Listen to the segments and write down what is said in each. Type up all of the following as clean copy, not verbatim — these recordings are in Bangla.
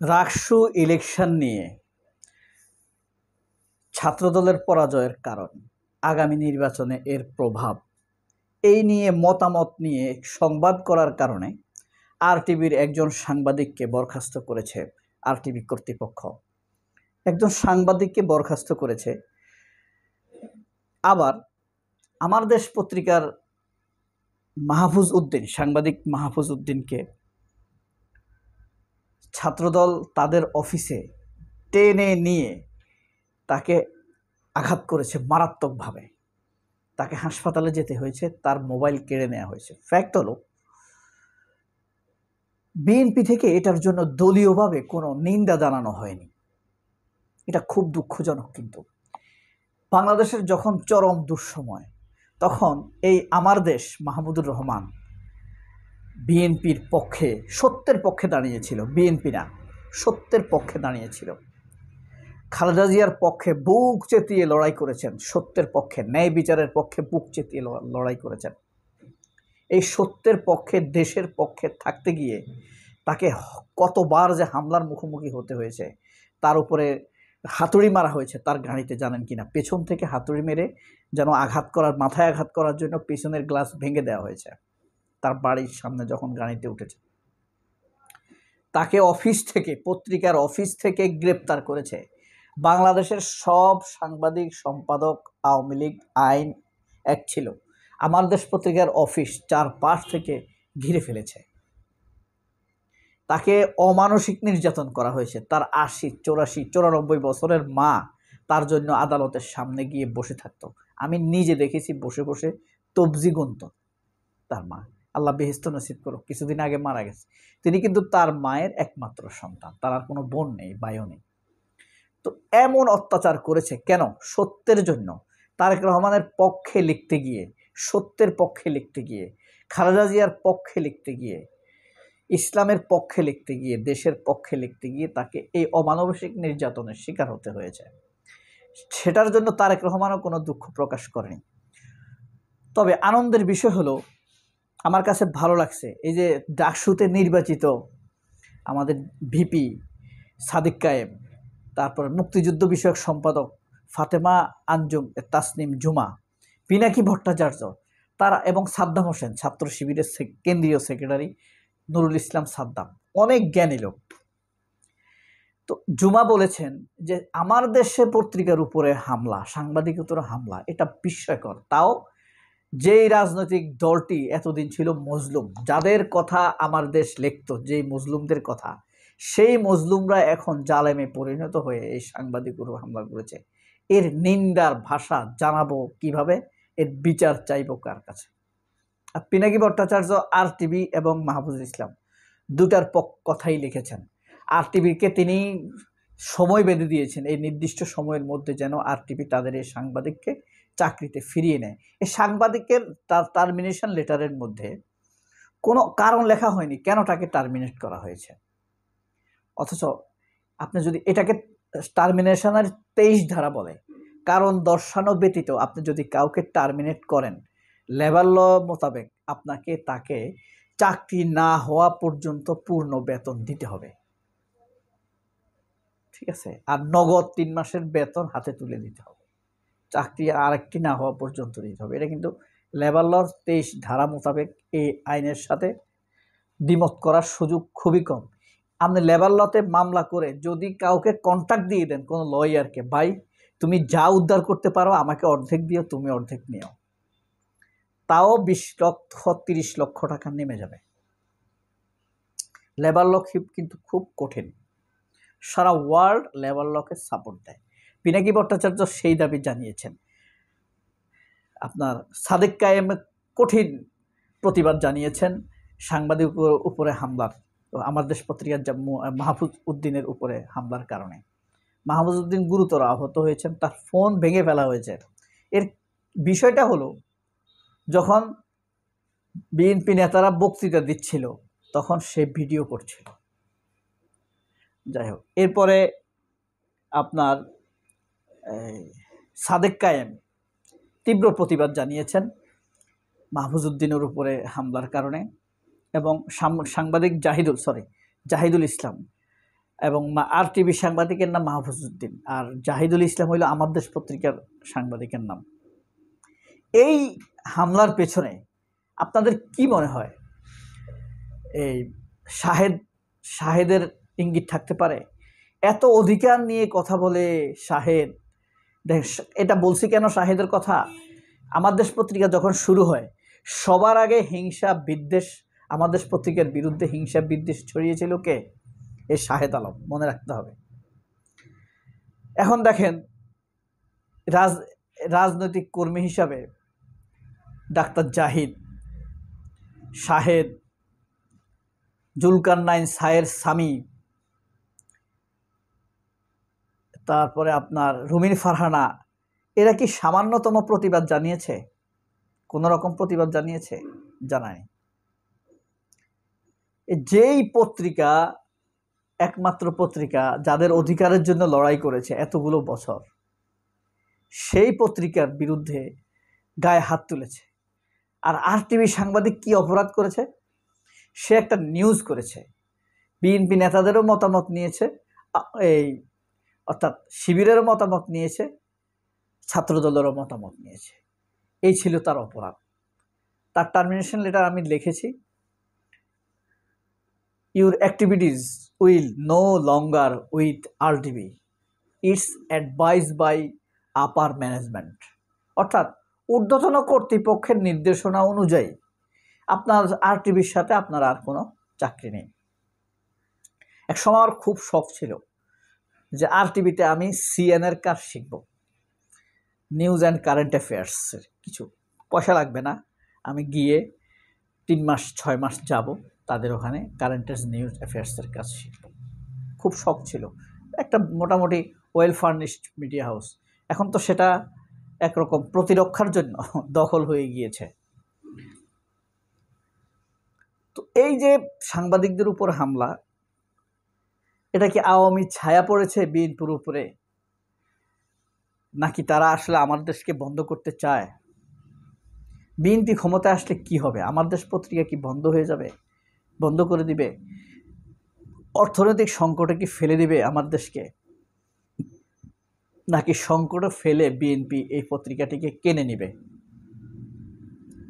রাকসু ইলেকশন নিয়ে ছাত্রদলের পরাজয়ের কারণ, আগামী নির্বাচনে এর প্রভাব, এই নিয়ে মতামত নিয়ে সংবাদ করার কারণে আরটিভির একজন সাংবাদিককে বরখাস্ত করেছে আরটিভি কর্তৃপক্ষ। একজন সাংবাদিককে বরখাস্ত করেছে। আবার আমার দেশ পত্রিকার মাহফুজ উদ্দিন, সাংবাদিক মাহফুজ উদ্দিনকে ছাত্রদল তাদের অফিসে টেনে নিয়ে তাকে আঘাত করেছে মারাত্মকভাবে। তাকে হাসপাতালে যেতে হয়েছে, তার মোবাইল কেড়ে নেওয়া হয়েছে। ফ্যাক্ট হলো, বিএনপি থেকে এটার জন্য দলীয়ভাবে কোনো নিন্দা জানানো হয়নি। এটা খুব দুঃখজনক। কিন্তু বাংলাদেশের যখন চরম দুঃসময়, তখন এই আমার দেশ মাহমুদুর রহমান বিএনপির পক্ষে, সত্যের পক্ষে দাঁড়িয়েছিল। বিএনপি না, সত্যের পক্ষে দাঁড়িয়েছিল। খালেদা জিয়ার পক্ষে বুক চেতিয়ে লড়াই করেছেন, সত্যের পক্ষে, ন্যায় বিচারের পক্ষে বুক চেতিয়ে লড়াই করেছেন। এই সত্যের পক্ষে, দেশের পক্ষে থাকতে গিয়ে তাকে কতবার যে হামলার মুখোমুখি হতে হয়েছে। তার উপরে হাতুড়ি মারা হয়েছে তার গাড়িতে, জানেন কিনা? পেছন থেকে হাতুড়ি মেরে যেন আঘাত করার, মাথায় আঘাত করার জন্য পেছনের গ্লাস ভেঙে দেওয়া হয়েছে তার বাড়ির সামনে যখন গাড়িতে উঠেছে। তাকে অফিস থেকে, পত্রিকার অফিস থেকে গ্রেপ্তার করেছে। বাংলাদেশের সব সাংবাদিক, সম্পাদক আওয়ামী লীগ আইন এক ছিল। আমার দেশ পত্রিকার অফিস চারপাশ থেকে ঘিরে ফেলেছে। তাকে অমানসিক নির্যাতন করা হয়েছে। তার ৮০, ৮৪, ৯৪ বছরের মা তার জন্য আদালতের সামনে গিয়ে বসে থাকতো। আমি নিজে দেখেছি বসে বসে তবজি গুনত তার মা। আল্লাহ বেহেশত নসিব করুক, কিছুদিন আগে মারা গেছে। তিনি কিন্তু তার মায়ের একমাত্র সন্তান, তার আর কোনো বোন নেই, ভাইও নেই। তো এমন অত্যাচার করেছে কেন? সত্যের জন্য। তারেক রহমানের পক্ষে লিখতে গিয়ে, সত্যের পক্ষে লিখতে গিয়ে, খালেদা জিয়ার পক্ষে লিখতে গিয়ে, ইসলামের পক্ষে লিখতে গিয়ে, দেশের পক্ষে লিখতে গিয়ে তাকে এই অমানবিক নির্যাতনের শিকার হতে হয়েছে। সেটার জন্য তারেক রহমানও কোনো দুঃখ প্রকাশ করেনি। তবে আনন্দের বিষয় হলো, আমার কাছে ভালো লাগছে, এই যে ডাকসুতে নির্বাচিত আমাদের ভিপি সাদিক কায়েম, তারপর মুক্তিযুদ্ধ বিষয়ক সম্পাদক ফাতেমা আঞ্জুম তাসনিম জুমা, পিনাকি ভট্টাচার্য, তারা এবং সাদ্দাম হোসেন, ছাত্র শিবিরের কেন্দ্রীয় সেক্রেটারি নুরুল ইসলাম সাদ্দাম, অনেক জ্ঞানী লোক। তো জুমা বলেছেন যে আমার দেশে পত্রিকার উপরে হামলা, সাংবাদিকতার হামলা, এটা বিস্ময়কর। তাও যেই রাজনৈতিক দলটি এতদিন ছিল মজলুম, যাদের কথা আমার দেশ লিখত, যেই মজলুমদের কথা, সেই মজলুমরা এখন জালেমে পরিণত হয়ে এই সাংবাদিকের উপর হামলা করেছে। এর নিন্দার ভাষা জানাবো কিভাবে? এর বিচার চাইব কার কাছে? আর পিনাকি ভট্টাচার্য আরটিভি এবং মাহফুজুল ইসলাম দুটার কথাই লিখেছেন। আরটিভিকে তিনি সময় বেঁধে দিয়েছেন, এই নির্দিষ্ট সময়ের মধ্যে যেন আরটিভি তাদের এই সাংবাদিককে চাকরিতে ফিরিয়ে নেয়। এই সাংবাদিকের টার্মিনেশন লেটারের মধ্যে কোনো কারণ লেখা হয়নি কেন তাকে টার্মিনেট করা হয়েছে। অথচ আপনি যদি এটাকে টার্মিনেশনের 23 ধারা বলে, কারণ দর্শানো ব্যতীত আপনি যদি কাউকে টার্মিনেট করেন, লেবার ল মোতাবেক আপনাকে তাকে চাকরি না হওয়া পর্যন্ত পূর্ণ বেতন দিতে হবে, ঠিক আছে? আর নগদ 3 মাসের বেতন হাতে তুলে দিতে হবে, চাকরি আরেকটি না হওয়া পর্যন্ত দিতে হবে। এটা কিন্তু লেবার লর 23 ধারা মোতাবেক এই আইনের সাথে দ্বিমত করার সুযোগ খুবই কম। আপনি লেবার লতে মামলা করে যদি কাউকে কন্ট্রাক্ট দিয়ে দেন, কোনো লয়ারকে, ভাই তুমি যা উদ্ধার করতে পারো আমাকে অর্ধেক দিও, তুমি অর্ধেক নিও, তাও 20 লক্ষ 30 লক্ষ টাকা নেমে যাবে। লেবার ল কিন্তু খুব কঠিন। সারা ওয়ার্ল্ড লেবার লকে সাপোর্ট দেয়। পিনাকি ভট্টাচার্য সেই দাবি জানিয়েছেন। আপনার সাদেক কায়েম কঠিন প্রতিবাদ জানিয়েছেন সাংবাদিকের উপরে হামলার, আমার দেশ পত্রিকার মাহফুজ উদ্দিনের উপরে হামলার কারণে। মাহফুজ উদ্দিন গুরুতর আহত হয়েছেন, তার ফোন ভেঙে ফেলা হয়েছে। এর বিষয়টা হলো, যখন বিএনপি নেতারা বক্তৃতা দিচ্ছিল তখন সে ভিডিও করছিল। যাই হোক, এরপরে আপনার সাদেক কায়েম তীব্র প্রতিবাদ জানিয়েছেন মাহফুজ উদ্দিনের উপরে হামলার কারণে, এবং সাংবাদিক জাহিদুল ইসলাম এবং আর টিভি সাংবাদিকের নাম মাহফুজউদ্দিন, আর জাহিদুল ইসলাম হইল আমার দেশ পত্রিকার সাংবাদিকের নাম। এই হামলার পেছনে আপনাদের কি মনে হয়? এই শাহেদের ইঙ্গিত থাকতে পারে? এত অধিকার নিয়ে কথা বলে শাহেদ। দেখ, এটা বলছি কেন শাহেদের কথা? আমার দেশ পত্রিকা যখন শুরু হয়, সবার আগে হিংসা বিদ্বেষ, আমার দেশ পত্রিকার বিরুদ্ধে হিংসা বিদ্বেষ ছড়িয়েছিল কে? এই শাহেদ আলম, মনে রাখতে হবে। এখন দেখেন, রাজনৈতিক কর্মী হিসাবে ডাক্তার জাহিদ, শাহেদ, জুলকারনাইন সায়ের সামি, তারপরে আপনার রুমিন ফারহানা, এরা কি সামান্যতম প্রতিবাদ জানিয়েছে? কোন রকম প্রতিবাদ জানিয়েছে? জানায়নি। যেই পত্রিকা, একমাত্র পত্রিকা যাদের অধিকারের জন্য লড়াই করেছে এতগুলো বছর, সেই পত্রিকার বিরুদ্ধে গায়ে হাত তুলেছে। আর টিভি সাংবাদিক কি অপরাধ করেছে? সে একটা নিউজ করেছে, বিএনপি নেতাদেরও মতামত নিয়েছে, অর্থাৎ শিবিরেরও মতামত নিয়েছে, ছাত্রদলেরও মতামত নিয়েছে। এই ছিল তার অপরাধ। তার টার্মিনেশন লেটার আমি লিখেছি, your activities will no longer with RTV, it's advice by upper management. অর্থাৎ ঊর্ধ্বতন কর্তৃপক্ষের নির্দেশনা অনুযায়ী আপনার RTVর সাথে আপনার আর কোনো চাকরি নেই। এক সময় আমার খুব শখ ছিল যে RTVতে আমি CNN কাজ শিখব, নিউজ অ্যান্ড কারেন্ট অ্যাফেয়ার্সের কিছু। পয়সা লাগবে না, আমি গিয়ে 3 মাস 6 মাস যাব তাদের ওখানে, কারেন্ট নিউজ অ্যাফেয়ার্সের কাজ শিখব। খুব শখ ছিল, একটা মোটামুটি ওয়েল ফার্নিশড মিডিয়া হাউস। এখন তো সেটা একরকম প্রতিরক্ষার জন্য দখল হয়ে গিয়েছে। তো এই যে সাংবাদিকদের উপর হামলা, এটা কি আওয়ামী ছায়া পড়েছে বিএনপির উপরে, নাকি তারা আসলে আমার দেশকে বন্ধ করতে চায়? বিএনপি ক্ষমতায় আসলে কি হবে? আমার দেশ পত্রিকা কি বন্ধ হয়ে যাবে? বন্ধ করে দিবে? অর্থনৈতিক সংকটে কি ফেলে দিবে আমার দেশকে? নাকি সংকটে ফেলে বিএনপি এই পত্রিকাটিকে কেনে নিবে?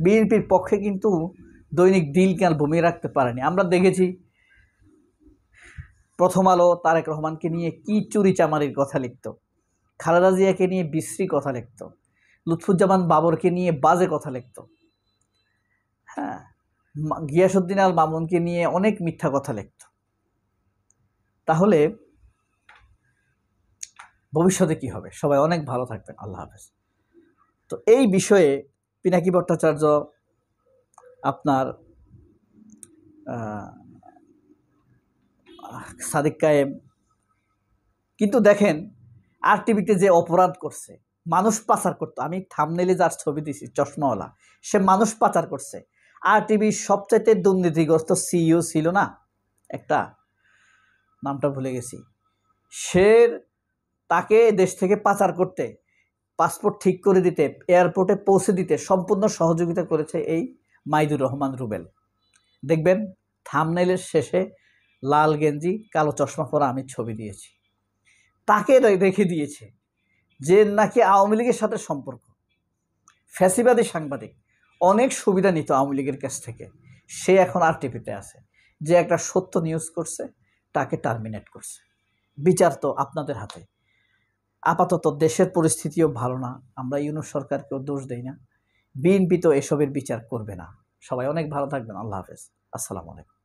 বিএনপির পক্ষে কিন্তু দৈনিক দিলকাল ভূমিকা রাখতে পারেনি। আমরা দেখেছি প্রথম আলো তারেক রহমানকে নিয়ে কি চুরি চামারির কথা লিখত, খালেদা জিয়াকে নিয়ে বিশ্রী কথা লিখত, লুৎফুজ্জামান বাবরকে নিয়ে বাজে কথা লিখত, হ্যাঁ, গিয়াসউদ্দিন আল মামুনকে নিয়ে অনেক মিথ্যা কথা লিখত। তাহলে ভবিষ্যতে কি হবে? সবাই অনেক ভালো থাকবেন, আল্লাহ হাফেজ। তো এই বিষয়ে পিনাকি ভট্টাচার্য, আপনার সাদিক কায়েম, কিন্তু দেখেন RTVতে যে অপরাধ করছে, মানুষ পাচার করতো। আমি থাম্বনেইলে যার ছবি দিছি চশমাওয়ালা, সে মানুষ পাচার করছে। RTVর সবচাইতে দুর্নীতিগ্রস্ত CEO ছিল না একটা, নামটা ভুলে গেছি, সে তাকে দেশ থেকে পাচার করতে, পাসপোর্ট ঠিক করে দিতে, এয়ারপোর্টে পৌঁছে দিতে সম্পূর্ণ সহযোগিতা করেছে এই মাইদুর রহমান রুবেল। দেখবেন থাম্বনেইলের শেষে লাল গেঞ্জি কালো চশমা পরা আমি ছবি দিয়েছি। তাকে রেখে দিয়েছে যে নাকি আওয়ামী লীগের সাথে সম্পর্ক, ফ্যাসিবাদী সাংবাদিক, অনেক সুবিধা নিত আওয়ামী লীগের কাছ থেকে। সে এখন RTVতে আছে, যে একটা সত্য নিউজ করছে তাকে টার্মিনেট করছে। বিচার তো আপনাদের হাতে। আপাতত দেশের পরিস্থিতিও ভালো না, আমরা ইউনূস সরকারকেও দোষ দেই না, বিএনপি তো এসবের বিচার করবে না। সবাই অনেক ভালো থাকবেন, আল্লাহ হাফেজ, আসসালামু আলাইকুম।